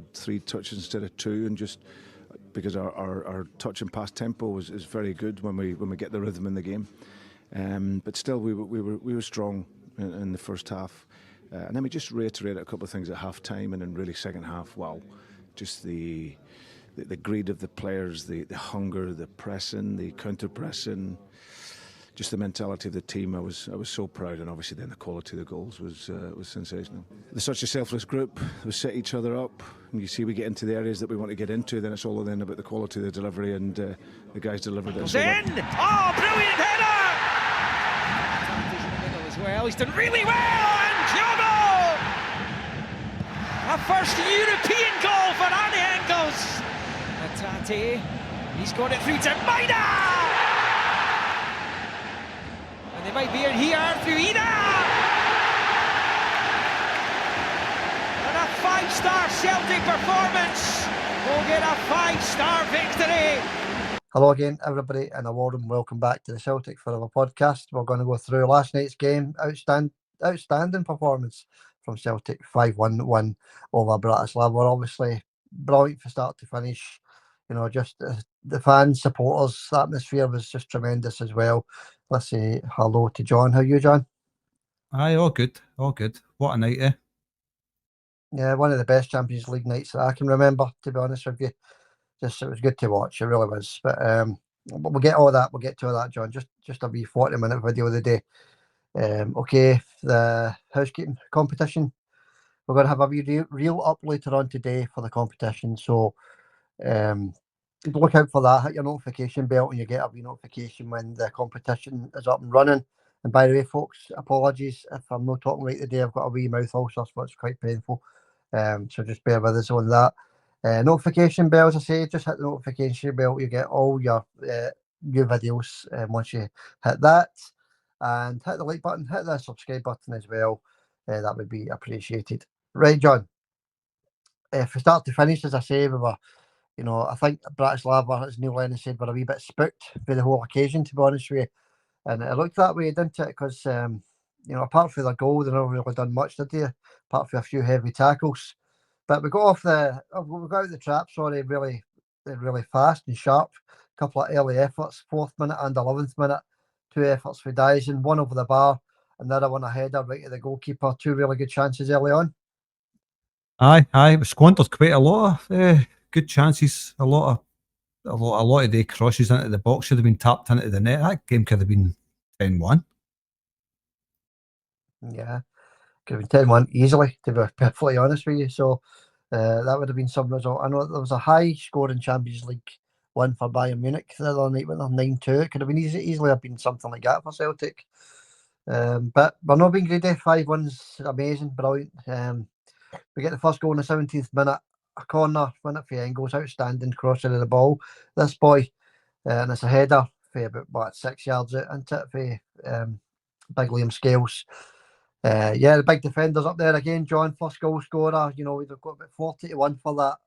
had 3 touches instead of 2, and just because our touch and pass tempo is very good when we get the rhythm in the game. But still, we were strong in the first half, and then we just reiterated a couple of things at half time, and then really second half. Wow, just the greed of the players, the hunger, the pressing, the counter pressing. Just the mentality of the team, I was so proud, and obviously then the quality of the goals was sensational. They're such a selfless group. We set each other up, and you see we get into the areas that we want to get into. Then it's all then about the quality of the delivery, and the guys delivered it. So oh, brilliant header! He's in the middle as well. He's done really well, and Kyogo! A first European goal for Arne Engels. Ihnatenko, he's got it through to Maida! And they might be in here through Ida! And a 5-star Celtic performance will get a 5-star victory! Hello again, everybody, and a warm welcome back to the Celtic Forever podcast. We're going to go through last night's game. Outstanding performance from Celtic, 5-1 win over Bratislava. Obviously, brilliant from start to finish. You know, just the fans, supporters, the atmosphere was just tremendous as well. Let's say hello to John. How are you, John? Aye, all good, all good. What a night, eh? Yeah, one of the best Champions League nights that I can remember, to be honest with you. Just, it was good to watch, it really was. But we'll get all that, John. Just a wee 40-minute video of the day. Okay, the housekeeping competition. We're going to have a wee reel up later on today for the competition. So look out for that. Hit your notification bell and you get a wee notification when the competition is up and running. And by the way, folks, apologies if I'm not talking right today. I've got a wee mouth ulcer, so it's quite painful. So just bear with us on that. Notification bells, I say, just hit the notification bell. You get all your new videos once you hit that. And hit the like button, hit the subscribe button as well. That would be appreciated. Right, John. From start to finish, as I say, we were, you know, I think Bratislava, as Neil Lennon said, were a wee bit spooked for the whole occasion, to be honest with you. And it looked that way, didn't it? Because, you know, apart from the goal, they never really done much, did they? Apart from a few heavy tackles. But we got out the trap, really fast and sharp. A couple of early efforts, 4th minute and 11th minute. 2 efforts for Dyson, one over the bar, another one a header right to the goalkeeper. 2 really good chances early on. Aye, we squandered quite a lot of good chances. A lot of the crosses into the box should have been tapped into the net. That game could have been 10-1. Yeah, could have been 10-1 easily, to be perfectly honest with you. So that would have been some result. I know there was a high scoring Champions League win for Bayern Munich the other night, went 9-2. It could have been easily have been something like that for Celtic. But we're not being greedy. 5-1's amazing, brilliant. We get the first goal in the 17th minute, a corner, win it for Engels, outstanding crossing of the ball. This boy, and it's a header for about 6 yards out into it for big Liam Scales. Yeah, the big defenders up there again. John, first goal scorer. You know, we've got about 40-1 for that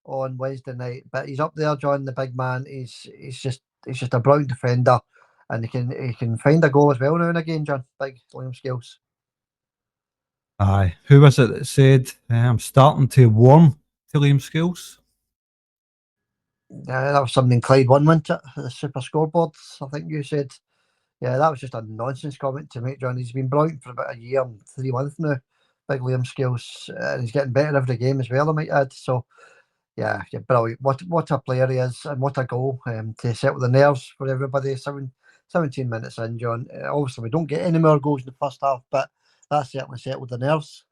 on Wednesday night, but he's up there, John, the big man. He's just a brilliant defender, and he can find a goal as well now and again, John. Big Liam Scales. Aye, who was it that said I'm starting to warm to Liam Scales? Yeah, that was something Clyde won, wasn't it? The super scoreboards, I think you said. Yeah, that was just a nonsense comment to make, John. He's been brilliant for about a year and 3 months now. Big Liam Scales, and he's getting better every game as well, I might add. So yeah, brilliant. What a player he is, and what a goal to settle the nerves for everybody. 17 minutes in, John. Obviously, we don't get any more goals in the first half, but that certainly settled the nerves.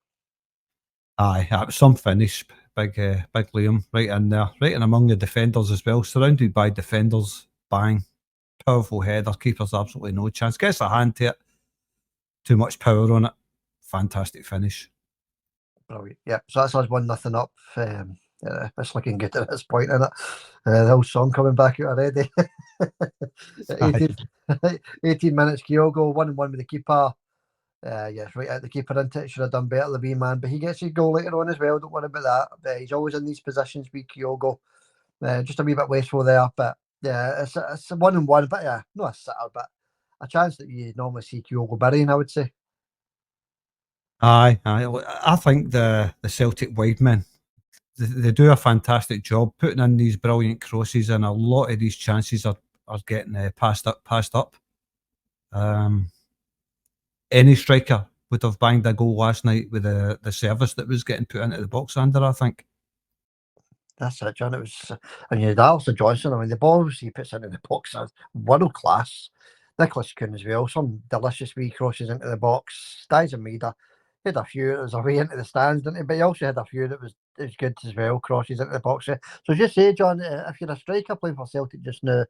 Aye, it was some finish. Big Liam right in there, right in among the defenders as well, surrounded by defenders. Bang, powerful header. Keeper's absolutely no chance. Gets a hand to it. Too much power on it. Fantastic finish. Brilliant. Yeah, so that's us 1-0 up. It's looking good at this point, isn't it? The whole song coming back out already. 18 minutes, Kyogo, 1-1 with the keeper. Yes, right at the keeper, into it. Should have done better, the wee man, but he gets his goal later on as well. Don't worry about that. He's always in these positions with Kyogo. Just a wee bit wasteful there, but yeah, it's a 1-1, but yeah, not a sitter, but a chance that you normally see Kyogo burying, I would say. Aye. I think the Celtic wide men they do a fantastic job putting in these brilliant crosses, and a lot of these chances are getting passed up. Any striker would have banged a goal last night with the service that was getting put into the box under, I think. That's it, John. It was, and you had Alistair Johnston. I mean, the balls he puts into the box are world class. Nicolas Kuhn as well. Some delicious wee crosses into the box. Styes and Maida had a few that was away into the stands, didn't he? But he also had a few that was good as well. Crosses into the box. So just say, John, if you're a striker playing for Celtic just now,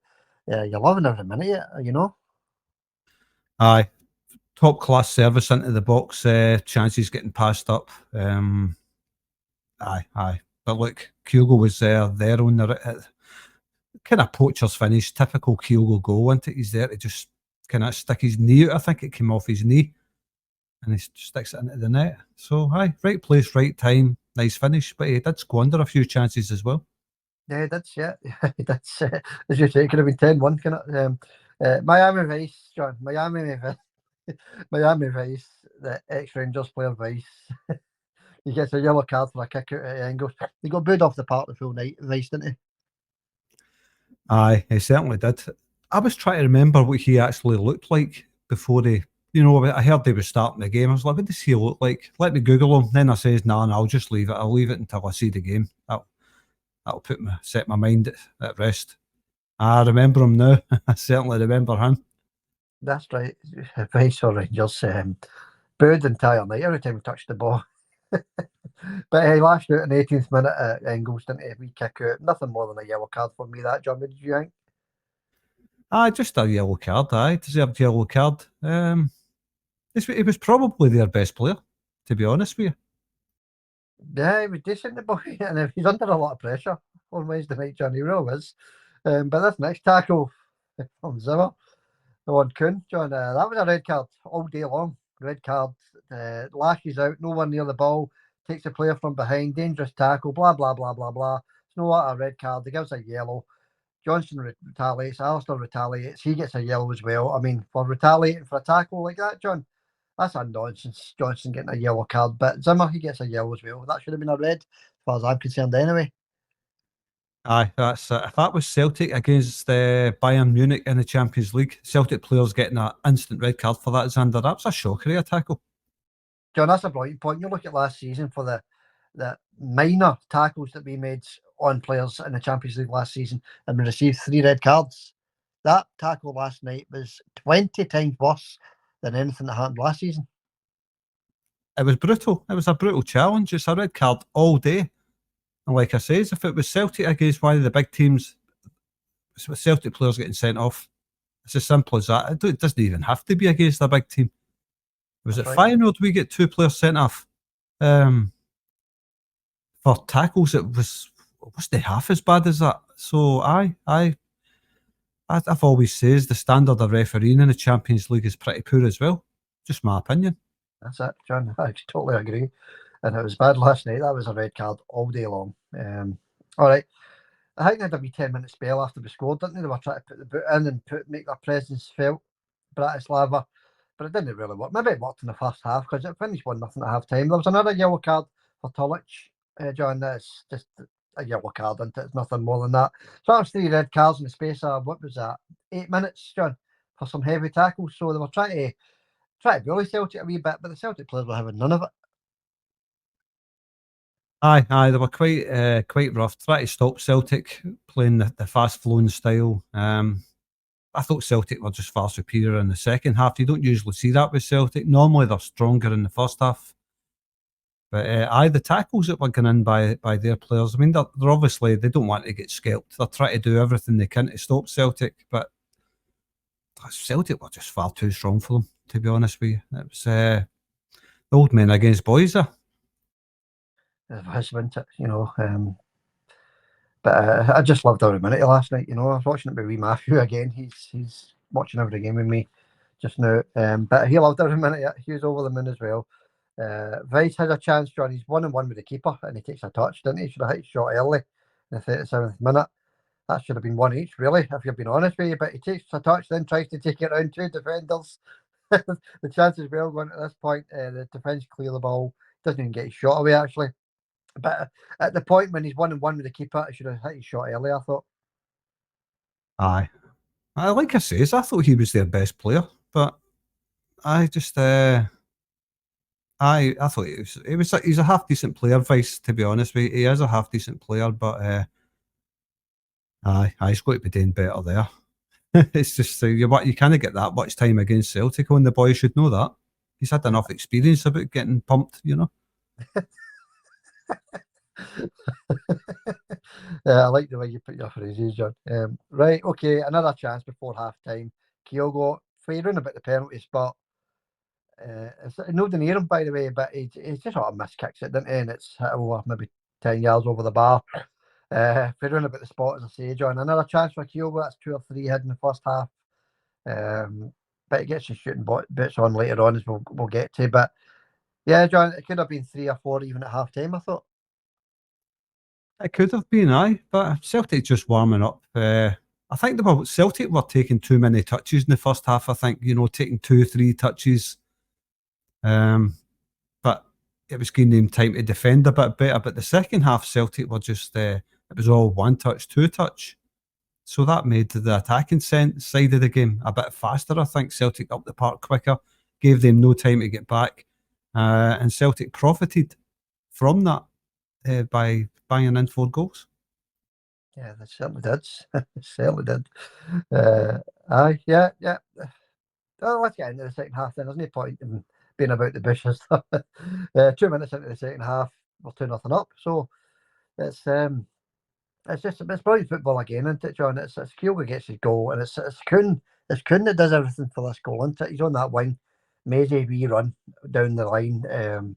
you're loving every minute, you know. Aye, top class service into the box. Chances getting passed up. Aye. But look, Kyogo was there on the kind of poacher's finish, typical Kyogo goal, isn't it? He's there to just kind of stick his knee out. I think it came off his knee, and he sticks it into the net. So, aye, right place, right time, nice finish. But he did squander a few chances as well. Yeah, that's that's as you say, it could have been 10-1, can it? Miami Vice, John. Miami Vice, the ex-Rangers player Vice. He gets a yellow card for a kick out at Engels. He got booed off the park the full night, Vice, didn't he? Aye, he certainly did. I was trying to remember what he actually looked like before he, I heard they were starting the game. I was like, what does he look like? Let me Google him. Then I says, no, I'll just leave it. I'll leave it until I see the game. That'll set my mind at rest. I remember him now. I certainly remember him. That's right. Vice or Rangers booed the entire night every time he touched the ball. But he lashed out in the 18th minute at Engels, didn't he? We kick out. Nothing more than a yellow card for me, that, John. What did you think? Just a yellow card. Deserved yellow card. He was probably their best player, to be honest with you. Yeah, he was decent, the boy, and he's under a lot of pressure on Wednesday night, John. He really is. But this next tackle from Zimmer on Kuhn, John, that was a red card all day long. Red card, lashes out, no one near the ball, takes the player from behind, dangerous tackle, blah, blah, blah, blah, blah. It's not a red card. He gives a yellow. Johnston retaliates, Alistair retaliates, he gets a yellow as well. I mean, for retaliating for a tackle like that, John, that's a nonsense. Johnston getting a yellow card, but Zimmer, he gets a yellow as well. That should have been a red, as far as I'm concerned, anyway. Aye, that's if that was Celtic against Bayern Munich in the Champions League, Celtic players getting an instant red card for that, Xander. That's a shocker of a tackle. John, that's a brilliant point. You look at last season for the minor tackles that we made on players in the Champions League last season, and we received 3 red cards. That tackle last night was 20 times worse than anything that happened last season. It was brutal. It was a brutal challenge. It's a red card all day. And like I says, if it was Celtic against one of the big teams, with Celtic players getting sent off, it's as simple as that. It doesn't even have to be against a big team. Was it Feyenoord we get 2 players sent off for tackles? It wasn't half as bad as that. So I've always says the standard of refereeing in the Champions League is pretty poor as well. Just my opinion. That's it, John. I totally agree. And it was bad last night. That was a red card all day long. All right. I think they had a wee 10-minute spell after we scored, didn't they? They were trying to put the boot in and make their presence felt, Bratislava. But it didn't really work. Maybe it worked in the first half because it finished 1-0 at half time. There was another yellow card for Tulic, John. That's just a yellow card, and it's nothing more than that. So that was 3 red cards in the space of, what was that, 8 minutes, John, for some heavy tackles. So they were trying to bully Celtic a wee bit, but the Celtic players were having none of it. Aye, they were quite rough. Trying to stop Celtic playing the fast-flowing style. I thought Celtic were just far superior in the second half. You don't usually see that with Celtic. Normally they're stronger in the first half. But the tackles that were going in by their players, I mean, they're obviously, they don't want to get scalped. They're trying to do everything they can to stop Celtic, but Celtic were just far too strong for them, to be honest with you. It was the old men against boys there. It was, wasn't it? But I just loved every minute last night. I was watching it with wee Matthew again. He's watching every game with me just now. But he loved every minute. He was over the moon as well. Vice has a chance, John. He's 1-1 with the keeper, and he takes a touch, didn't he? Should have hit his shot early in the 37th minute. That should have been 1 each, really, if you've been honest with you. But he takes a touch, then tries to take it around 2 defenders. The chance is well going at this point. The defence clear the ball. Doesn't even get his shot away, actually. But at the point when he's 1-1 with the keeper, he should have hit his shot earlier, I thought. Aye. Like I says, I thought he was their best player, but I just I thought he's a half decent player, Vice, to be honest with you. He is a half decent player, but he's got to be doing better there. It's just you can't get that much time against Celtic on. The boy should know that. He's had enough experience about getting pumped, you know. I like the way you put your phrases, John. Right, okay, another chance before half time. Kyogo firing about the penalty spot. It's nowhere near him, by the way, but he just sort of miskicks it, didn't he? And it's hit over maybe 10 yards over the bar. Firing about the spot, as I say, John. Another chance for Kyogo. That's 2 or 3 had in the first half. But he gets his shooting bits on later on, as we'll get to. But yeah, John, it could have been 3 or 4 even at half time, I thought. It could have been, aye, but Celtic just warming up. I think Celtic were taking too many touches in the first half. I think, taking 2-3 touches. But it was giving them time to defend a bit better. But the second half, Celtic were just, it was all 1 touch, 2 touch. So that made the attacking side of the game a bit faster. I think Celtic up the park quicker, gave them no time to get back. And Celtic profited from that by banging in 4 goals. Yeah, they certainly did. Certainly did. Aye, yeah. Well, let's get into the second half then. There's no point in being about the bush and stuff. 2 minutes into the second half, we're 2-0 up. So it's brilliant football again, isn't it, John? It's Kyogo gets his goal, and it's Kuhn that does everything for this goal, isn't it? He's on that wing, mazy wee run down the line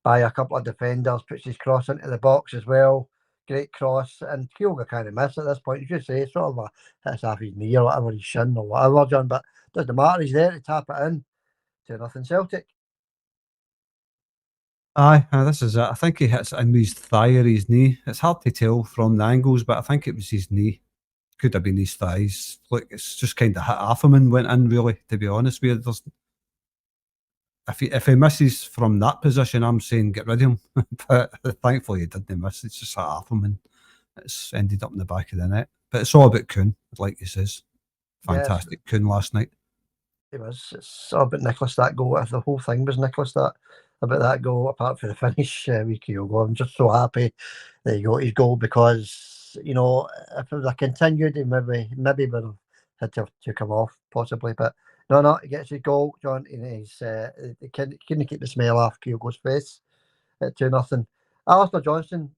by a couple of defenders, puts his cross into the box as well. Great cross, and Kyogo kind of missed at this point. You should say sort of hits half his knee or whatever, his shin or whatever, John. But doesn't matter. He's there to tap it in. 2-0 Celtic. Aye, this is it. I think he hits it in his thigh or his knee. It's hard to tell from the angles, but I think it was his knee. Could have been his thighs. Like, it's just kind of hit half him and went in, really, to be honest with you. If he misses from that position, I'm saying get rid of him. But thankfully he didn't miss. It's just hit half him and it's ended up in the back of the net. But it's all about Kuhn, like he says. Fantastic yes. Kuhn last night. It was. It's all about Nicolas, that goal. The whole thing was Nicolas, about that goal, apart from the finish with Kyogo. I'm just so happy that he got his goal because, if it was a continued, he maybe would have had to come off, possibly. But no, he gets his goal, John, and he couldn't keep the smile off Kyogo's face at 2-0. Alistair Johnston,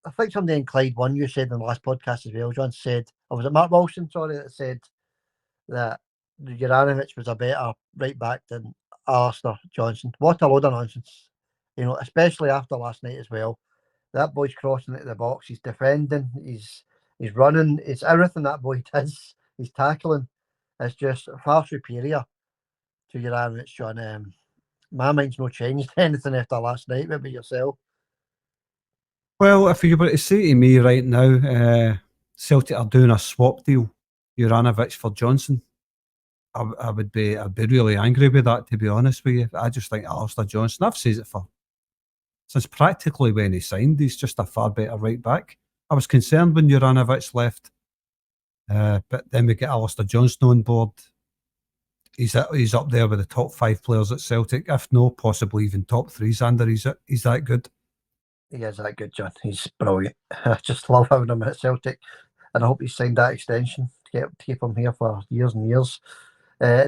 I think somebody in Clyde One, you said in the last podcast as well, John, said, or was it Mark Wilson, sorry, that said that Juranovic was a better right back than Alistair Johnston. What a load of nonsense. Especially after last night as well. That boy's crossing into the box, he's defending, he's running, it's everything that boy does. He's tackling. It's just far superior to Juranovic, John. My mind's no changed anything after last night. Maybe yourself. Well, if you were to say to me right now, Celtic are doing a swap deal, Juranovic for Johnson, I would be really angry with that, to be honest with you. I just think Alistair Johnston, I've said it since practically when he signed, he's just a far better right back. I was concerned when Juranovic left, but then we get Alistair Johnston on board. He's up there with the top 5 players at Celtic, if no, possibly even top 3, Xander. He's that good. He is that good, John. He's brilliant. I just love having him at Celtic, and I hope he signed that extension to keep him here for years and years.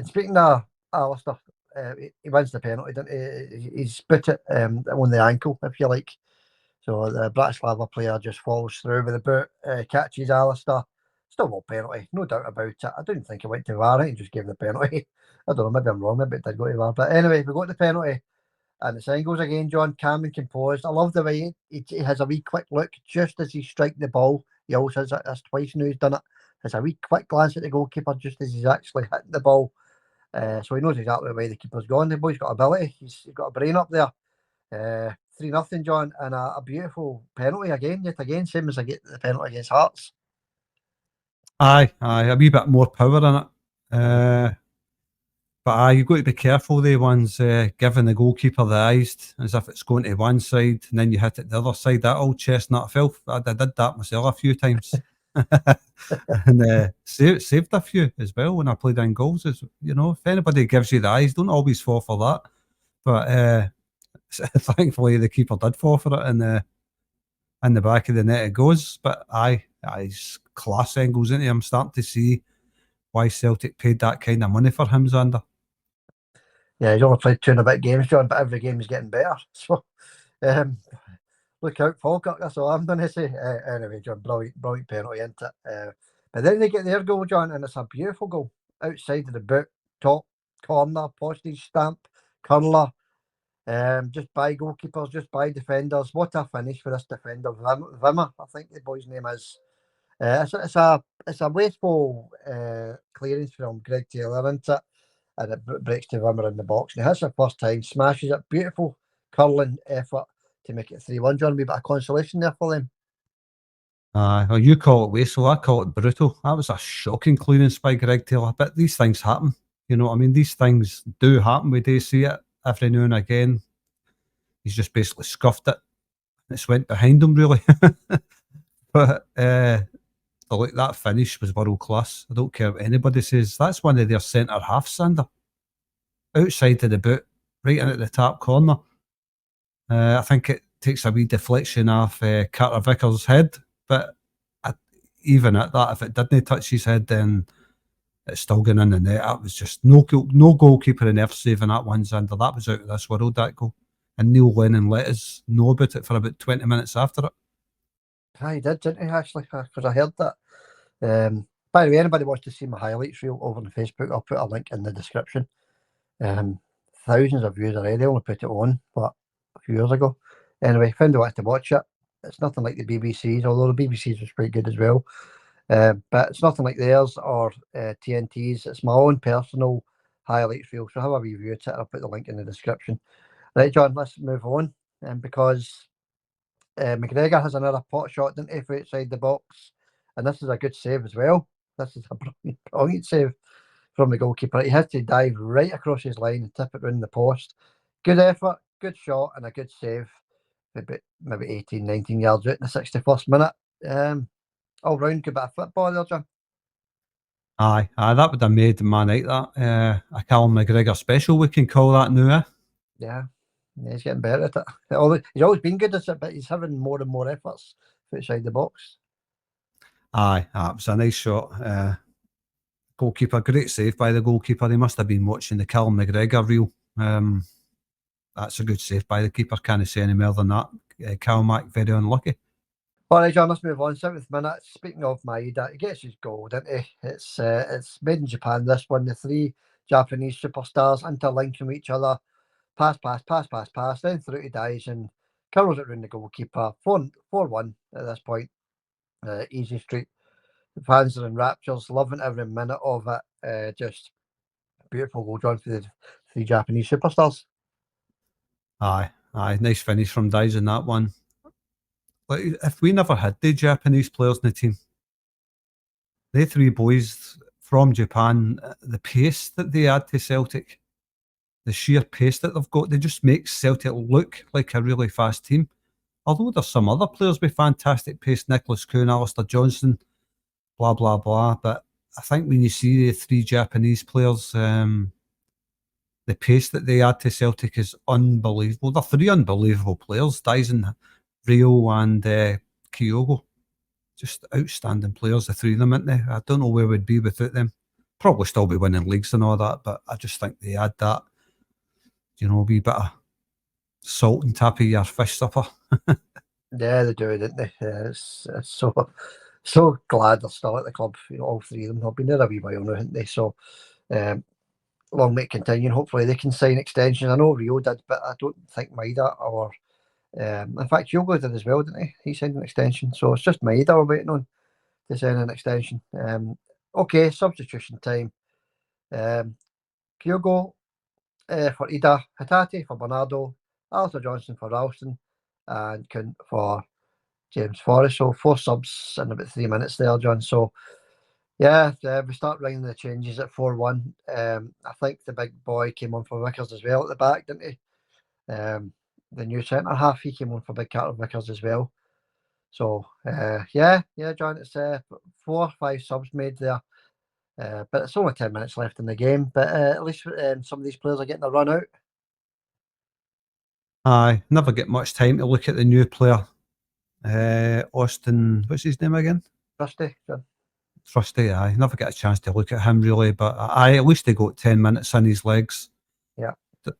Speaking of Alistair, he wins the penalty, didn't he? He's put it on the ankle, if you like. So the Bratislava player just falls through with the boot, catches Alistair. Still no penalty, no doubt about it. I don't think he went to VAR, he just gave the penalty. I don't know, maybe I'm wrong, maybe it did go to VAR. But anyway, we got the penalty. And it's Engels again, John, calm and composed. I love the way he has a wee quick look just as he's striking the ball. He always has this twice now he's done it. Has a wee quick glance at the goalkeeper just as he's actually hitting the ball. So he knows exactly the way the keeper's gone. The boy's got ability. He's got a brain up there. 3-0, John, and a beautiful penalty yet again, same as I get the penalty against Hearts. Aye, a wee bit more power in it. But you've got to be careful, the ones giving the goalkeeper the eyes as if it's going to one side and then you hit it the other side. That old chestnut filth. I did that myself a few times. And saved a few as well when I played in goals. If anybody gives you the eyes, don't always fall for that. But thankfully the keeper did fall for it, and in the back of the net it goes. But he's class Engels, isn't he? I'm starting to see why Celtic paid that kind of money for him, Xander. Yeah, he's only played 2 and a bit games, John, but every game he's getting better. So, look out, Falkirk. That's all I'm going to say. Anyway, John, brilliant penalty, isn't it? But then they get their goal, John, and it's a beautiful goal. Outside of the boot, top corner, postage stamp, curler. Just by goalkeepers, just by defenders. What a finish for this defender, Vimmer, I think the boy's name is. It's a wasteful clearance from Greg Taylor, isn't it? And it breaks to Vimmer in the box. And he hits it first time, smashes it. Beautiful curling effort to make it 3-1. John, a wee bit of consolation there for them. Well, you call it wasteful, I call it brutal. That was a shocking clearance by Greg Taylor. But these things happen. You know what I mean? These things do happen. We do see it every now and again. He's just basically scuffed it. It's went behind him, really. But like that finish was world class. I don't care what anybody says. That's one of their centre halves, Sander. Outside of the boot, right in at the top corner. I think it takes a wee deflection off Carter Vickers' head, but even at that, if it didn't touch his head, then it's still going in the net. That was just no goalkeeper in earth saving that one, Sander. That was out of this world, that goal. And Neil Lennon let us know about it for about 20 minutes after it. He did, didn't he, actually? Because I heard that. By the way, anybody wants to see my highlights reel over on Facebook, I'll put a link in the description. Thousands of views already. I only put it on a few years ago. Anyway, found a way to watch it. It's nothing like the BBC's, although the BBC's was pretty good as well. But it's nothing like theirs or TNT's. It's my own personal highlights reel. So have a review of it. I'll put the link in the description. Right, John, let's move on. Because McGregor has another pot shot, didn't he, for outside the box? And this is a good save as well. This is a brilliant save from the goalkeeper. He has to dive right across his line and tip it round the post. Good effort, good shot, and a good save. Maybe 18, 19 yards out in the 61st minute. All round good bit of football there, John. Aye, that would have made my night, that. A Callum McGregor special, we can call that now, eh? Yeah, he's getting better at it. He's always been good at it, but he's having more and more efforts outside the box. Aye, it was a nice shot. Goalkeeper, great save by the goalkeeper. He must have been watching the Callum McGregor reel. That's a good save by the keeper. Can't say any more than that. Calmac, very unlucky. All right, John, let's move on. 7th minute. Speaking of Maeda, he gets his goal, didn't he? It's made in Japan, this one. The 3 Japanese superstars interlinking with each other. Pass, then through to Dice and curls it round the goalkeeper. 4-1 at this point. Easy street. The fans are in raptures, loving every minute of it. Just beautiful goal, John, for the 3 Japanese superstars. Aye, nice finish from Dice in that one. Like, if we never had the Japanese players in the team, they 3 boys from Japan, the pace that they add to Celtic, the sheer pace that they've got, they just make Celtic look like a really fast team. Although there's some other players with fantastic pace, Nicolas Kuhn, Alistair Johnston, blah, blah, blah. But I think when you see the 3 Japanese players, the pace that they add to Celtic is unbelievable. They're 3 unbelievable players, Dyson, Rio and Kyogo. Just outstanding players, the 3 of them, aren't they? I don't know where we'd be without them. Probably still be winning leagues and all that, but I just think they add that, a wee bit of salt and tap of your fish supper. Yeah, they do, didn't they? It's so glad they're still at the club. All 3 of them have been there a wee while now, haven't they? So long may it continue. Hopefully they can sign extensions. I know Rio did, but I don't think Maeda or in fact Kyogo did as well, didn't he? He signed an extension. So it's just Maeda we're waiting on to sign an extension. Okay, substitution time. Kyogo for Ida, Hatate for Bernardo, Alistair Johnston for Ralston, and Kuhn for James Forrest. So 4 subs in about 3 minutes there, John. So Yeah, we start ringing the changes at 4-1. I think the big boy came on for Vickers as well at the back, didn't he? The new centre half, he came on for Big Carter Vickers as well. So yeah, John, it's 4 or 5 subs made there. But it's only 10 minutes left in the game. But at least some of these players are getting a run out. Aye, never get much time to look at the new player. Austin, what's his name again? Rusty, John. Trusty, aye. Never get a chance to look at him really, but aye, at least he got 10 minutes in his legs. Yeah.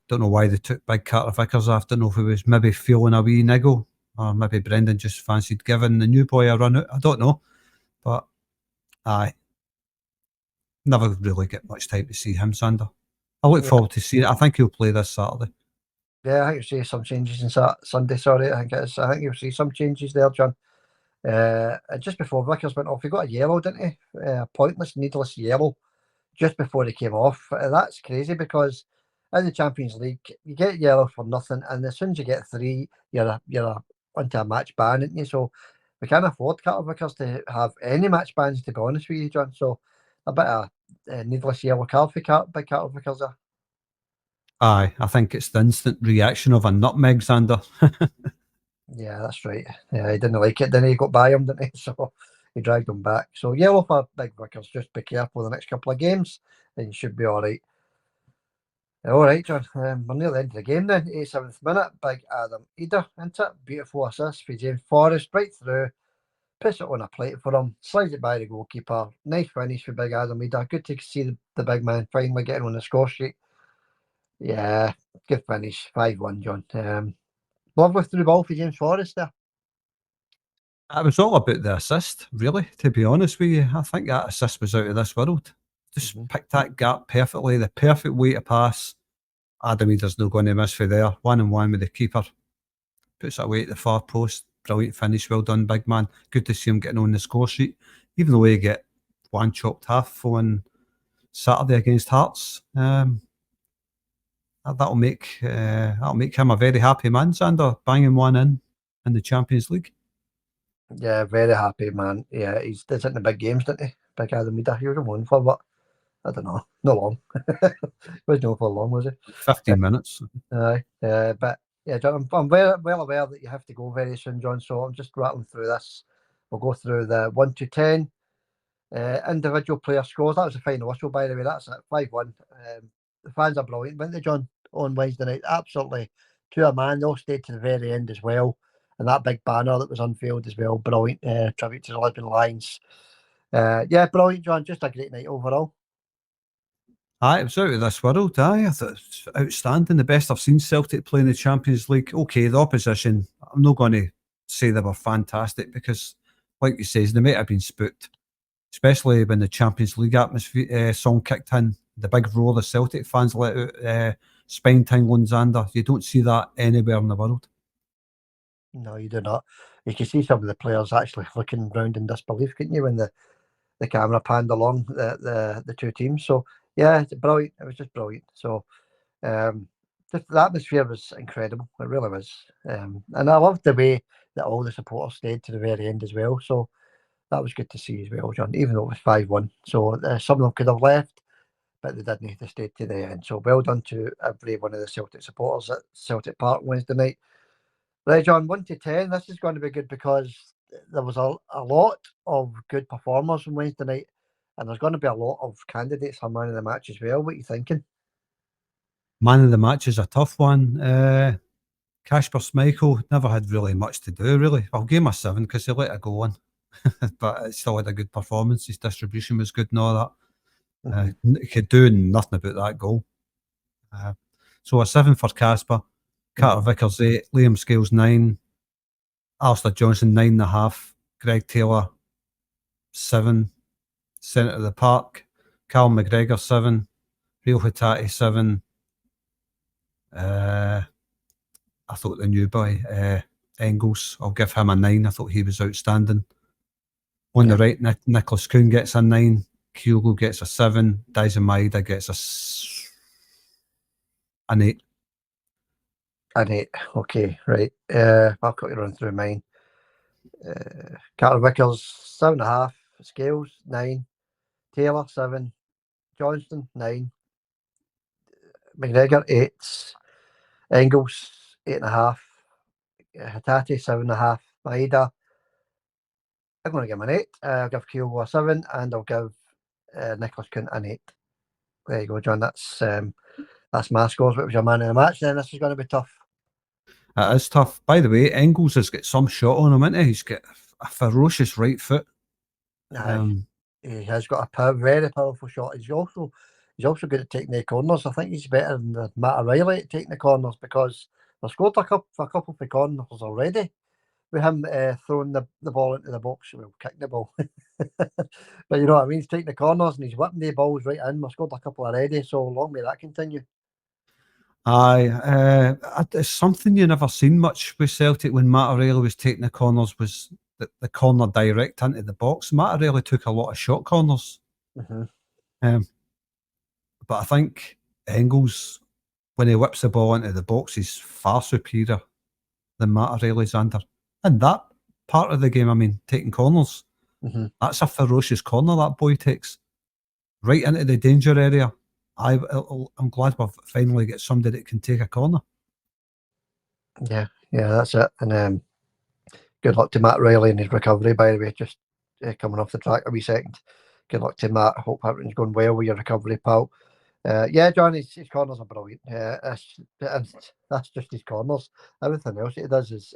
Don't know why they took Big Carter Vickers off. Don't know if he was maybe feeling a wee niggle, or maybe Brendan just fancied giving the new boy a run out. I don't know. But aye, never really get much time to see him, Sander. I look forward to seeing it. I think he'll play this Saturday. Yeah, I think you'll see some changes in Sunday, sorry. I think you'll see some changes there, John. Just before Vickers went off, he got a yellow, didn't he? Pointless, needless yellow just before he came off. That's crazy because in the Champions League, you get yellow for nothing, and as soon as you get 3, you're onto a match ban, aren't you? So we can't afford Carter Vickers to have any match bans, to be honest with you, John. So a bit of needless yellow card for Big Carter Vickers there. Aye, I think it's the instant reaction of a nutmeg, Sander. Yeah, that's right. Yeah, he didn't like it, then he got by him, didn't he? So he dragged him back. So yellow for Big Vickers. Just be careful the next couple of games, then you should be all right. All right, John. We're near the end of the game then. 87th minute. Big Adam Eder into it. Beautiful assist for James Forrest. Right through. Puts it on a plate for him. Slides it by the goalkeeper. Nice finish for Big Adam Eder. Good to see the big man finally getting on the score sheet. Yeah, good finish. 5-1, John. Lovely through ball for James Forrest there. It was all about the assist, really, to be honest with you. I think that assist was out of this world. Just picked that gap perfectly, the perfect way to pass. Adam Eder's not going to miss for there. 1-on-1 with the keeper. Puts it away at the far post. Brilliant finish. Well done, big man. Good to see him getting on the score sheet. Even though he get one chopped half on Saturday against Hearts. That'll make him a very happy man, Sander, banging one in the Champions League. Yeah, very happy, man. Yeah, he's did it in the big games, didn't he? Big Adam Eder. He was on for what? I don't know. Not long. Was no for long, was he? 15 minutes. Aye. But yeah, John, I'm well aware that you have to go very soon, John. So I'm just rattling through this. We'll go through the 1 to 10 individual player scores. That was the final whistle, by the way. That's it, 5-1. The fans are brilliant, weren't they, John? On Wednesday night, absolutely to a man. They all stayed to the very end as well. And that big banner that was unveiled as well, brilliant. Tribute to the Lisbon Lions. Yeah, brilliant, John. Just a great night overall. Aye, it was out of this world. Aye, I thought it was outstanding. The best I've seen Celtic play in the Champions League. Okay, the opposition, I'm not going to say they were fantastic because, like you say, they might have been spooked, especially when the Champions League atmosphere song kicked in. The big roar the Celtic fans let out, spine tingling, Xander. You don't see that anywhere in the world. No, you do not. You can see some of the players actually looking round in disbelief, couldn't you, when the camera panned along the two teams. So yeah, it's brilliant. It was just brilliant. So just the atmosphere was incredible. It really was. And I loved the way that all the supporters stayed to the very end as well. So that was good to see as well, John, even though it was 5-1. So some of them could have left, but they didn't. They stayed to the end. So well done to every one of the Celtic supporters at Celtic Park Wednesday night. Right, John, 1 to 10. This is going to be good because there was a lot of good performers on Wednesday night, and there's going to be a lot of candidates for man of the match as well. What are you thinking? Man of the match is a tough one. Kasper Schmeichel never had really much to do, really. I'll give him a 7 because he let it go on. But it still had a good performance. His distribution was good and all that. He could do nothing about that goal. So a 7 for Kasper. Carter Vickers 8, Liam Scales 9, Alistair Johnston 9.5, Greg Taylor 7, Centre of the Park, Cal McGregor 7, Real Hitati 7. I thought the new boy Engels, I'll give him a 9. I thought he was outstanding. On the right, Nicolas Kuhn gets a 9, Kyogo gets a 7, Maeda gets an 8. An 8. Okay, right. I've got to run through mine. Carter Vickers 7.5, Scales 9, Taylor 7, Johnston 9, McGregor 8, Engels 8.5, Hatate 7.5, Maeda. I'm going to give him an 8. I'll give Kyogo a 7, and I'll give Nicolas Kuhn an 8. There you go, John. That's my scores. What was your man in the match? Then this is going to be tough. It is tough. By the way, Engels has got some shot on him, isn't he? He's got a ferocious right foot. He has got a very powerful shot. He's also good at taking the corners. I think he's better than Matt O'Reilly at taking the corners, because they've scored a couple of the corners already with him throwing the ball into the box. Well, kicking the ball. But you know what I mean? He's taking the corners and he's whipping the balls right in. We've scored a couple already, so long may that continue. Aye, it's something you never seen much with Celtic when Matt O'Reilly was taking the corners, was the corner direct into the box. Matt O'Reilly took a lot of shot corners. Mm-hmm. But I think Engels, when he whips the ball into the box, is far superior than Matt O'Reilly's under. And that part of the game, I mean, taking corners, that's a ferocious corner that boy takes. Right into the danger area. I'm glad we've finally got somebody that can take a corner. Yeah, that's it. And good luck to Matt Riley in his recovery, by the way, just coming off the track a wee second. Good luck to Matt. I hope everything's going well with your recovery, pal. Yeah, John, his corners are brilliant. That's just his corners. Everything else he does is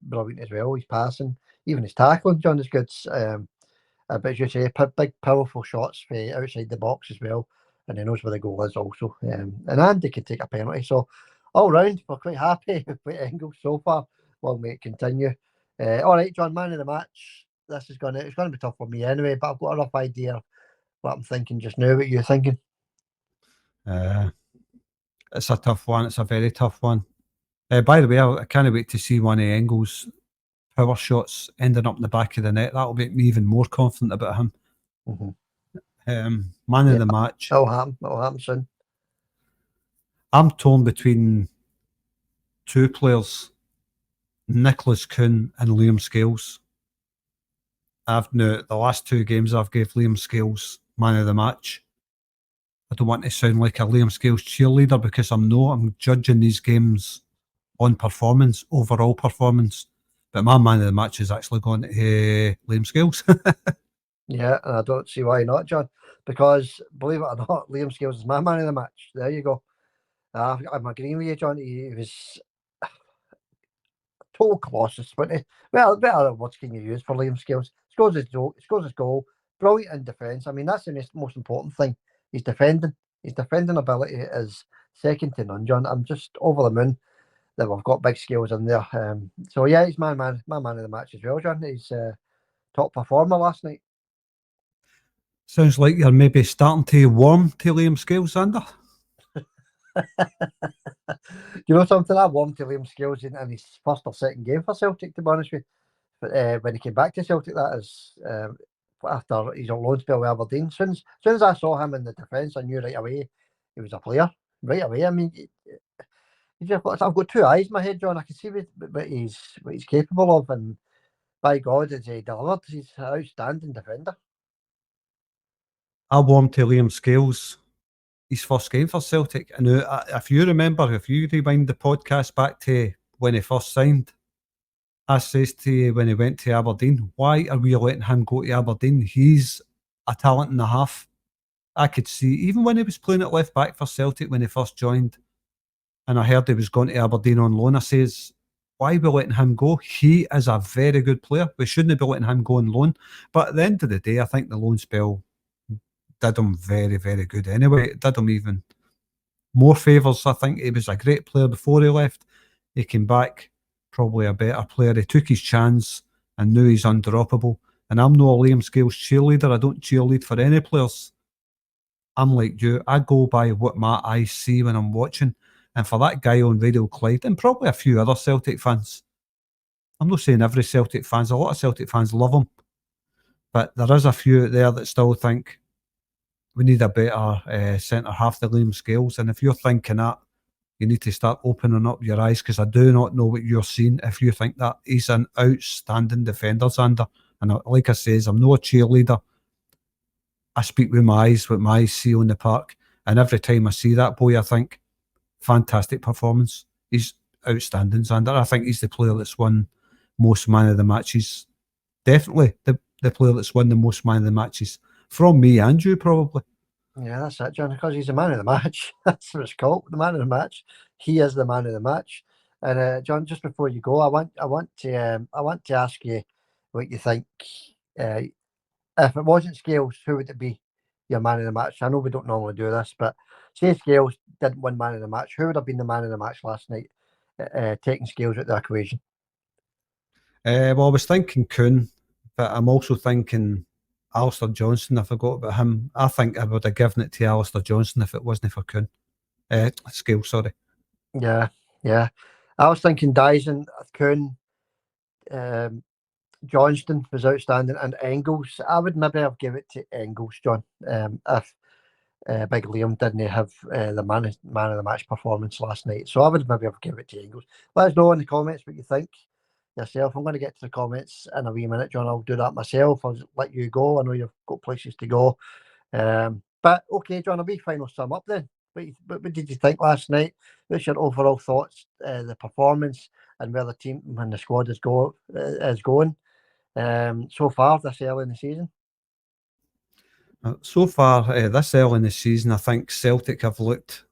brilliant as well. His passing, even his tackling, John, is good. But as you say, big, powerful shots for outside the box as well. And he knows where the goal is also. And Andy can take a penalty. So all round, we're quite happy with Engels so far. Long may it continue. All right, John, man of the match. It's going to be tough for me anyway, but I've got a rough idea what I'm thinking just now. What you're thinking? It's a tough one. It's a very tough one. By the way, I can't wait to see one of Engels' power shots ending up in the back of the net. That'll make me even more confident about him. Man of the match. That'll happen soon. I'm torn between two players, Nicolas Kuhn and Liam Scales. The last two games I've gave Liam Scales man of the match. I don't want to sound like a Liam Scales cheerleader, because I'm judging these games on performance, overall performance. But my man of the match is actually going to Liam Scales. Yeah, and I don't see why not, John. Because believe it or not, Liam Scales is my man of the match. There you go. I'm agreeing with you, John. He was total colossus, wasn't he? Well, better words can you use for Liam Scales? Scores his goal. Brilliant in defence. I mean, that's the most important thing. He's defending. His defending ability is second to none, John. I'm just over the moon that we've got big Scales in there. So yeah, he's my man of the match as well, John. He's top performer last night. Sounds like you're maybe starting to warm to Liam Scales, Sander. You know something? I warmed to Liam Scales in his first or second game for Celtic, to be honest with you. But when he came back to Celtic, that is after his loan spell with Aberdeen. As soon as I saw him in the defence, I knew right away he was a player. Right away. I mean, I've got two eyes in my head, John. I can see what he's capable of, and by God, has he delivered. He's an outstanding defender. I warmed to Liam Scales his first game for Celtic. And if you remember, if you rewind the podcast back to when he first signed, I says to you when he went to Aberdeen, why are we letting him go to Aberdeen? He's a talent and a half. I could see, even when he was playing at left back for Celtic when he first joined, and I heard he was going to Aberdeen on loan, I says, why are we letting him go? He is a very good player. We shouldn't be letting him go on loan. But at the end of the day, I think the loan spell did him very, very good anyway. It did him even more favours. I think he was a great player before he left. He came back probably a better player. He took his chance and knew he's undroppable. And I'm not a Liam Scales cheerleader. I don't cheerlead for any players. I'm like you. I go by what my eyes see when I'm watching. And for that guy on Radio Clyde, and probably a few other Celtic fans, I'm not saying every Celtic fans, a lot of Celtic fans love him. But there is a few out there that still think we need a better centre half than Liam Scales. And if you're thinking that, you need to start opening up your eyes, because I do not know what you're seeing if you think that. He's an outstanding defender, Xander. And like I says, I'm not a cheerleader. I speak with my eyes, what my eyes see on the park. And every time I see that boy, I think, fantastic performance. He's outstanding, Xander. I think he's the player that's won most man of the matches. Definitely the player that's won the most man of the matches. From me and you, probably. Yeah, that's it, John, because he's the man of the match. That's what it's called, the man of the match. He is the man of the match. And John, just before you go, I want to ask you what you think. If it wasn't Scales, who would it be? Your man of the match. I know we don't normally do this, but say Scales didn't win man of the match, who would have been the man of the match last night? Taking Scales out of the equation. Well, I was thinking Kuhn, but I'm also thinking Alistair Johnston. I forgot about him. I think I would have given it to Alistair Johnston if it wasn't for Kuhn. Scales, sorry. Yeah. I was thinking Dyson, Kuhn, Johnston was outstanding, and Engels. I would maybe have given it to Engels, John, if Big Liam didn't have the man of the match performance last night. So I would maybe have given it to Engels. Let us know in the comments what you think yourself. I'm going to get to the comments in a wee minute, John. I'll do that myself. I'll just let you go. I know you've got places to go. But okay, John, a wee final sum up then. What did you think last night? What's your overall thoughts, the performance, and where the team and the squad is going so far this early in the season? So far, this early in the season, I think Celtic have looked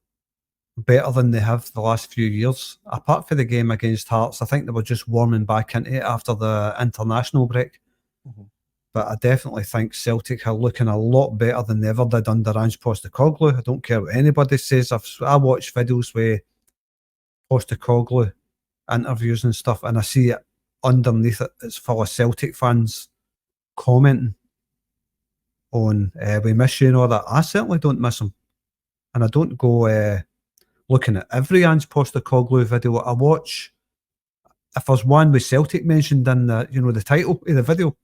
better than they have the last few years. Apart from the game against Hearts, I think they were just warming back into it after the international break. Mm-hmm. But I definitely think Celtic are looking a lot better than they ever did under Ange Postecoglou. I don't care what anybody says. I watch videos with Postecoglou interviews and stuff, and I see it underneath it. It's full of Celtic fans commenting on we miss you and all that. I certainly don't miss him, and I don't go looking at every Ange Postecoglou video I watch. If there's one with Celtic mentioned in the title of the video,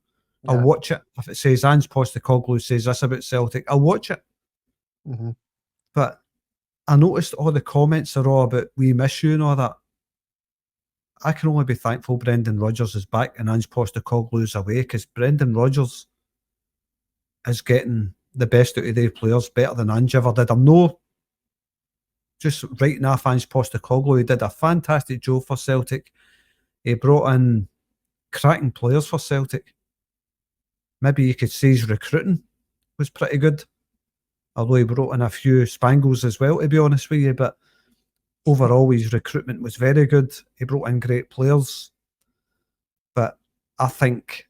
yeah, I'll watch it. If it says Ange Postecoglou says this about Celtic, I'll watch it. Mm-hmm. But I noticed all the comments are all about we miss you and all that. I can only be thankful Brendan Rodgers is back and Ange Postecoglou's away, because Brendan Rodgers is getting the best out of their players better than Ange ever did. I'm no just writing off Ange Postecoglou. He did a fantastic job for Celtic. He brought in cracking players for Celtic. Maybe you could say his recruiting was pretty good, although he brought in a few spangles as well, to be honest with you. But overall, his recruitment was very good. He brought in great players. But I think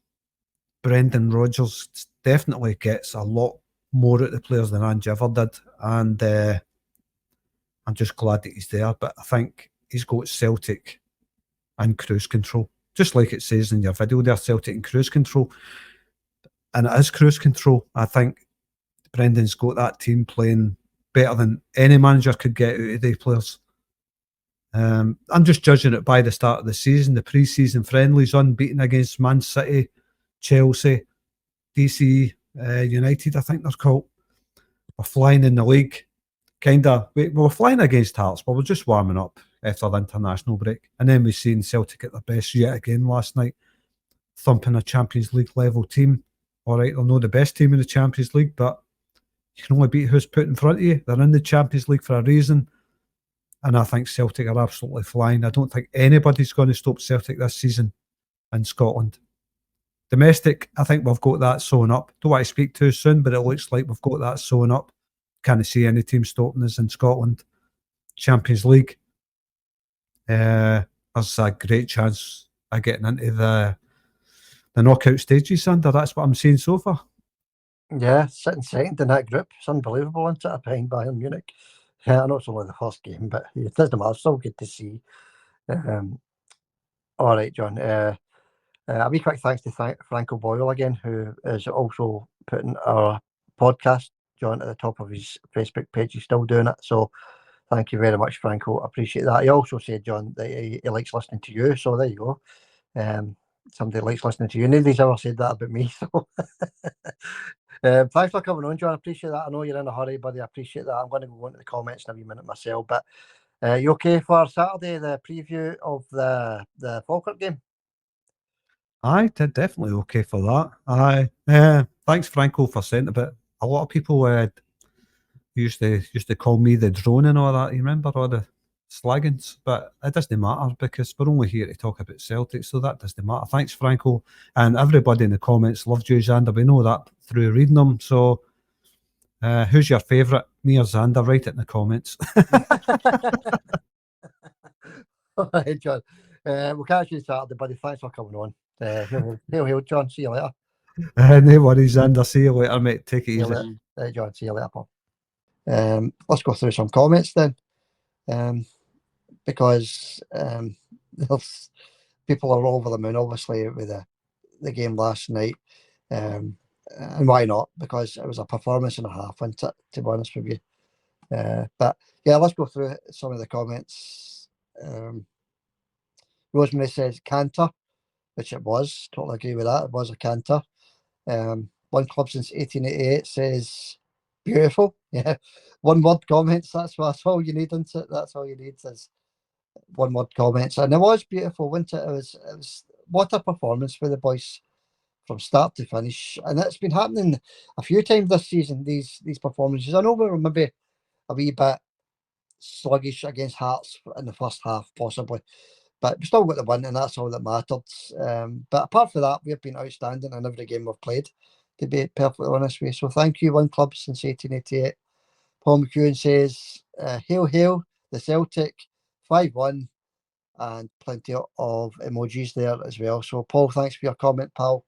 Brendan Rodgers definitely gets a lot more out of the players than Ange ever did. And I'm just glad that he's there. But I think he's got Celtic and cruise control. Just like it says in your video there, Celtic and cruise control. And it is cruise control. I think Brendan's got that team playing better than any manager could get out of the players. I'm just judging it by the start of the season. The pre-season friendlies unbeaten against Man City, Chelsea, DC United, I think they're called. We're flying in the league. We were flying against Hearts, but we're just warming up after the international break. And then we've seen Celtic at their best yet again last night, thumping a Champions League level team. All right, they're not the best team in the Champions League, but you can only beat who's put in front of you. They're in the Champions League for a reason. And I think Celtic are absolutely flying. I don't think anybody's going to stop Celtic this season in Scotland. Domestic, I think we've got that sewn up. Don't want to speak too soon, but it looks like we've got that sewn up. Can't see any team stopping us in Scotland. Champions League, there's a great chance of getting into the knockout stages, Sander. That's what I'm seeing so far. Yeah, sitting second in that group. It's unbelievable, isn't it? Behind Bayern Munich. Yeah, I know it's only the first game, but it doesn't matter. It's still good to see. All right, John. A wee quick thanks to Franco Boyle again, who is also putting our podcast, John, at the top of his Facebook page. He's still doing it. So thank you very much, Franco. I appreciate that. He also said, John, that he likes listening to you. So there you go. Somebody likes listening to you. Nobody's ever said that about me. So thanks for coming on, John. I appreciate that. I know you're in a hurry, buddy. I appreciate that. I'm going to go into the comments in a wee minute myself. But you okay for Saturday, the preview of the Falkirk game? Aye, definitely okay for that. Aye. Thanks, Franco, for saying a bit. a lot of people used to call me the drone and all that. You remember all the slaggings? But it doesn't matter because we're only here to talk about Celtic, so that doesn't matter. Thanks, Franco. And everybody in the comments loved you, Xander. We know that through reading them. So who's your favourite? Me or Xander? Write it in the comments. All right, John. We'll catch you Saturday, buddy. Thanks for coming on. Hail, John. See you later. No worries, Xander. See you later, mate. Take it See you easy. later. John, see you later, Paul. Let's go through some comments then. Because there's people are all over the moon, obviously, with the game last night. And why not? Because it was a performance and a half, wasn't it, to be honest with you. But yeah, let's go through some of the comments. Rosemary says canter, which it was. Totally agree with that. It was a canter. One club since 1888 says beautiful. Yeah, one word comments. That's all you need, isn't it? That's all you need is one word comments, and it was beautiful, wasn't it? It was what a performance for the boys from start to finish, and it's been happening a few times this season. These performances. I know we were maybe a wee bit sluggish against Hearts in the first half, possibly, but we still got the win, and that's all that mattered. But apart from that, we've been outstanding in every game we've played, to be perfectly honest with you. So thank you, one club since 1888. Paul McEwen says, hail, hail, the Celtic, 5-1, and plenty of emojis there as well. So Paul, thanks for your comment, pal.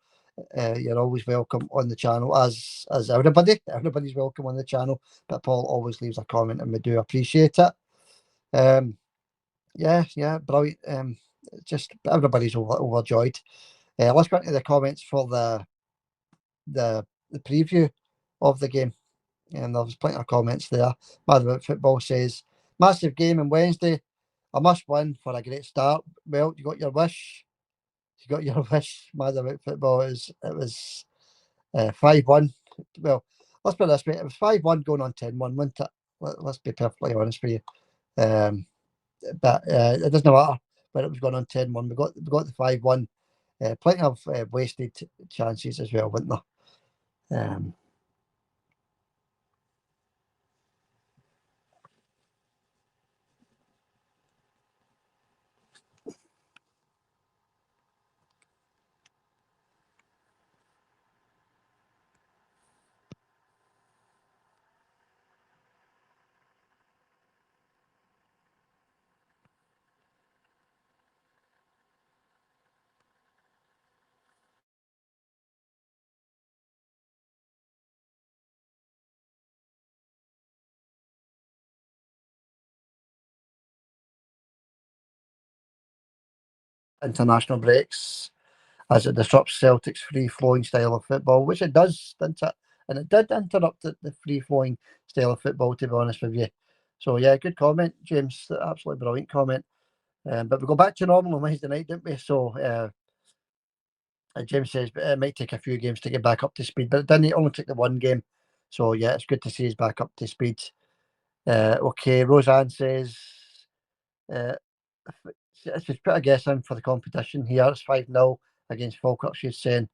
You're always welcome on the channel, as everybody. Everybody's welcome on the channel, but Paul always leaves a comment, and we do appreciate it. Yeah, brilliant. Just everybody's overjoyed. Let's go into the comments for the preview of the game. And there's plenty of comments there. Mad About Football says, massive game on Wednesday. A must win for a great start. Well, you got your wish. You got your wish. Mad About Football it was 5-1. Well, let's put it this way. It was 5-1 going on 10-1, wasn't it? Let's be perfectly honest with you. But it doesn't matter when it was going on 10-1. We got the 5-1. Plenty of wasted chances as well, weren't there? International breaks, as it disrupts Celtic's free-flowing style of football, which it does, doesn't it? And it did interrupt the free-flowing style of football, to be honest with you. So yeah, good comment, James. Absolutely brilliant comment. But we go back to normal on Wednesday night, didn't we? So James says it might take a few games to get back up to speed, but it didn't. It only took the one game. So yeah, it's good to see he's back up to speed. Okay, Roseanne says, she's put a guess in for the competition here. It's 5-0 against Falkirk, she's saying.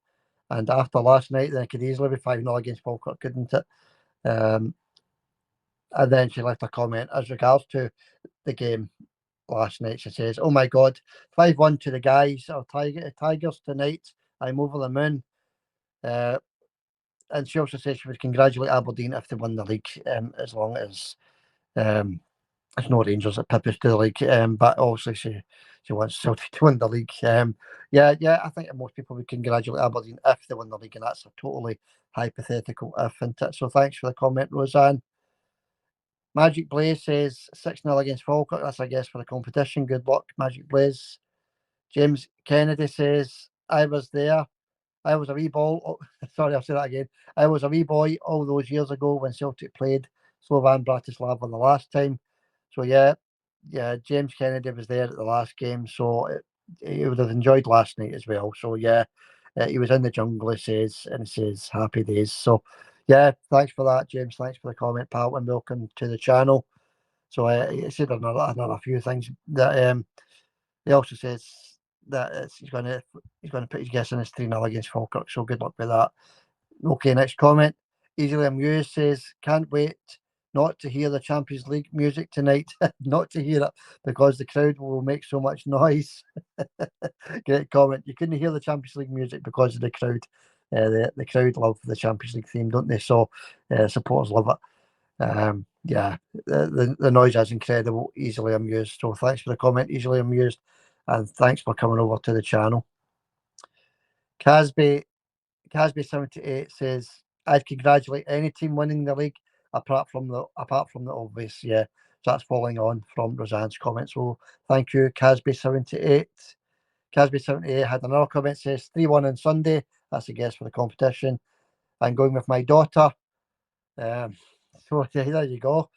And after last night, then it could easily be 5-0 against Falkirk, couldn't it? And then she left a comment as regards to the game last night. She says, oh my God, 5-1 to the guys, our Tigers tonight. I'm over the moon. And she also says she would congratulate Aberdeen if they win the league, as long as it's no Rangers at Pippies to the league. But obviously she wants Celtic to win the league. Yeah, I think most people would congratulate Aberdeen if they win the league, and that's a totally hypothetical if, isn't it? So thanks for the comment, Roseanne. Magic Blaze says 6-0 against Falkirk. That's, I guess, for the competition. Good luck, Magic Blaze. James Kennedy says, I was there. I was a wee boy. Oh, sorry, I'll say that again. I was a wee boy all those years ago when Celtic played Slovan Bratislava the last time. So yeah, James Kennedy was there at the last game, so he would have enjoyed last night as well. So yeah, he was in the jungle, he says, and he says happy days. So yeah, thanks for that, James. Thanks for the comment, pal, and welcome to the channel. So he said another few things that he also says that he's going to put his guess in as 3-0 against Falkirk. So good luck with that. Okay, next comment. Easily Amused says, can't wait not to hear the Champions League music tonight. Not to hear it because the crowd will make so much noise. Great comment. You couldn't hear the Champions League music because of the crowd. The crowd love the Champions League theme, don't they? So supporters love it. Yeah, the noise is incredible. Easily Amused. So thanks for the comment, Easily Amused, and thanks for coming over to the channel. Casby78 says, I'd congratulate any team winning the league apart from the obvious. Yeah, so that's following on from Roseanne's comment. So thank you, Casby78. Casby78 had another comment, says 3-1 on Sunday. That's a guess for the competition. I'm going with my daughter. So yeah, there you go.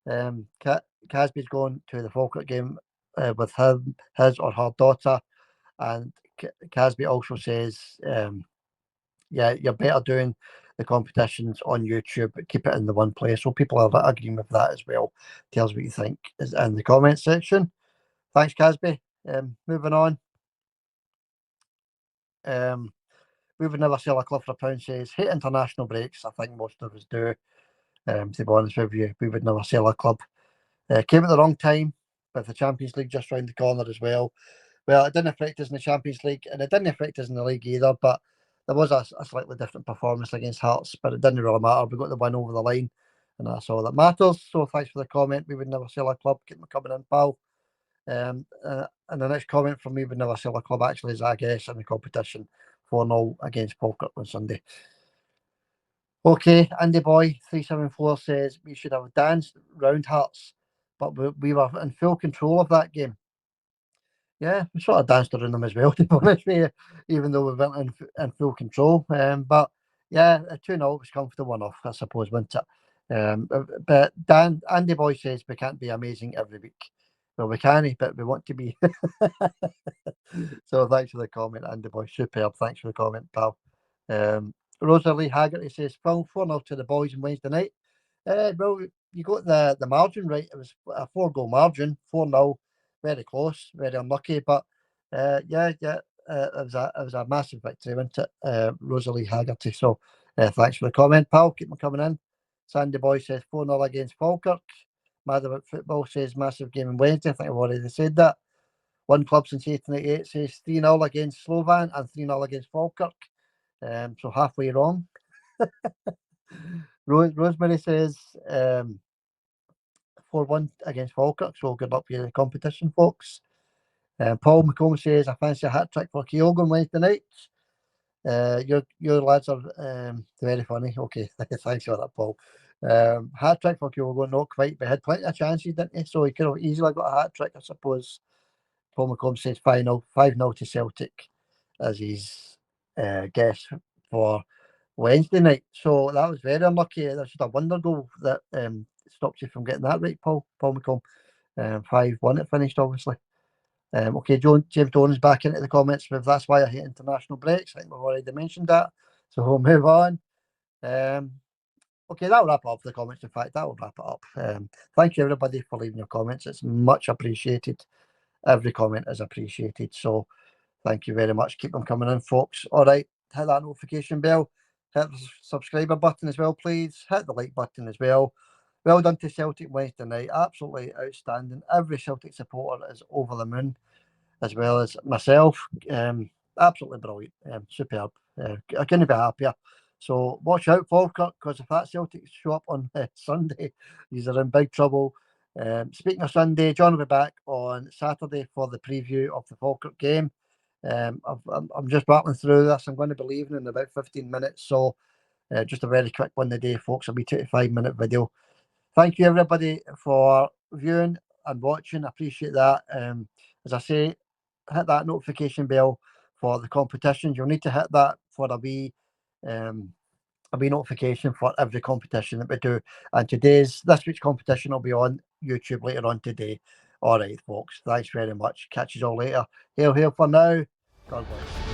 Casby's going to the Falkirk game with his or her daughter. And Casby also says, yeah, you're better doing the competitions on YouTube, but keep it in the one place. So people are agreeing with that as well. Tell us what you think is in the comment section. Thanks, Casby. Moving on. We would never sell a club for £1, says, hate international breaks. I think most of us do. To be honest with you, we would never sell a club. Came at the wrong time with the Champions League just round the corner as well. Well, it didn't affect us in the Champions League, and it didn't affect us in the league either, but there was a slightly different performance against Hearts, but it didn't really matter. We got the win over the line, and that's all that matters. So thanks for the comment. We would never sell a club. Keep them coming in, pal. And the next comment from me, would never sell a club, actually, is, I guess, in the competition 4-0 against Falkirk on Sunday. Okay, Andy Boy 374 says we should have danced round Hearts, but we were in full control of that game. Yeah, we sort of danced around them as well, to be honest with you, even though we weren't in full control. But yeah, a 2-0 was comfortable enough, I suppose, wasn't it? But Andy Boy says we can't be amazing every week. Well, we can, but we want to be. So thanks for the comment, Andy Boy. Superb. Thanks for the comment, pal. Rosalie Haggerty says, Phil, 4-0 to the boys on Wednesday night. Well, you got the margin right. It was a 4-goal margin, 4-0. Very close, very unlucky, but yeah, it was a massive victory, wasn't it, Rosalie Haggerty? So thanks for the comment, pal. Keep them coming in. Sandy Boy says 4-0 against Falkirk. Mad About Football says massive game on Wednesday. I think I've already said that. One club since 1888 says 3-0 against Slovan and 3-0 against Falkirk. So halfway wrong. Rosemary says 4-1 against Falkirk. So good luck with the competition, folks. Paul McComb says, I fancy a hat-trick for Kyogo on Wednesday night. Your lads are very funny. Okay, thanks for that, Paul. Hat-trick for Kyogo, not quite, but had plenty of chances, didn't he? So he could have easily got a hat-trick, I suppose. Paul McComb says 5-0 to Celtic as his guess for Wednesday night. So that was very unlucky. That's just a wonder goal that stopped you from getting that right, Paul McComb. 5-1 it finished, obviously. Okay, James Doran's back into the comments with that's why I hate international breaks. I think we've already mentioned that. So we'll move on. Okay, that'll wrap up the comments. In fact, that will wrap it up. Thank you, everybody, for leaving your comments. It's much appreciated. Every comment is appreciated. So thank you very much. Keep them coming in, folks. All right, hit that notification bell. Hit the subscriber button as well, please. Hit the like button as well. Well done to Celtic Wednesday night. Absolutely outstanding. Every Celtic supporter is over the moon, as well as myself. Absolutely brilliant. Superb. I couldn't be happier. So watch out, Falkirk, because if that Celtic show up on Sunday, these are in big trouble. Speaking of Sunday, John will be back on Saturday for the preview of the Falkirk game. I'm just rattling through this. I'm going to be leaving in about 15 minutes. So just a very quick one today, folks. It'll be a 25-minute video. Thank you, everybody, for viewing and watching. I appreciate that. As I say, hit that notification bell for the competitions. You'll need to hit that for a wee notification for every competition that we do. And this week's competition will be on YouTube later on today. All right, folks. Thanks very much. Catch you all later. Hail, hail for now. God bless.